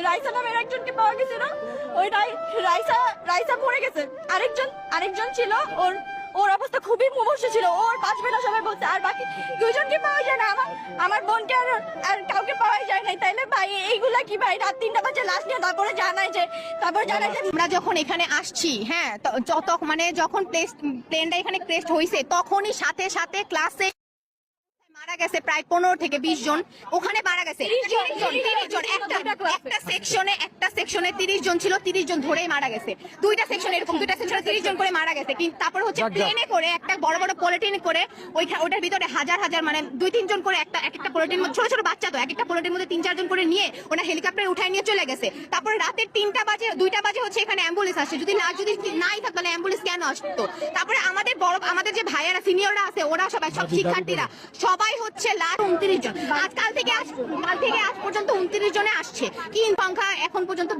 রাইসা নামের একজনকে পাওয়া গেছিল। ওই রাইসা পড়ে গেছে। আরেকজন ছিল, ওর অবস্থা খুবই মুমূর্ষু ছিল। ওর 5 বেলা সবাই বলছে, আর বাকি 2জনকে পাওয়া যায় না। আমার বোনকে আর কাউকে পাওয়া যায় নাই। তাইলে ভাই এইগুলা কি ভাই? রাত 3টা বাজে লাশ নিয়ে তারপরে জানায় যে আমরা যখন এখানে আসছি, হ্যাঁ, মানে যখন প্লেনটা এখানে ক্রেস্ট হয়েছে তখনই সাথে সাথে ক্লাসে মারা গেছে প্রায় 15 থেকে 20 জন। ওখানে মারা গেছে 30 জন। একটা সেকশনে 30 জন ছিল, 30 জন ধরেই মারা গেছে। দুইটা সেকশনে 30 জন করে মারা গেছে। কিন্তু তারপর হচ্ছে প্লেনে করে একটা বড় বড় পলিটিন করে ওইটার ভিতরে হাজার মানে 2-3 জন করে একটা পলিটিন, ছোট ছোট বাচ্চা তো, একটা পলিটিন মধ্যে 3-4 জন করে নিয়ে ওরা হেলিকপ্টারে উঠায় নিয়ে চলে গেছে। তারপরে রাতের 2টা বাজে হচ্ছে এখানে অ্যাম্বুলেন্স আসছে। যদি নাই থাকতো তাহলে অ্যাম্বুলেন্স কেন আসতো? তারপরে আমাদের যে ভাইয়ারা সিনিয়ররা আছে, ওরা সব শিক্ষার্থীরা সবাই হচ্ছে 29 জন। কাল থেকে আজ পর্যন্ত 29 জনে আসছে। কি সংখ্যা এখন পর্যন্ত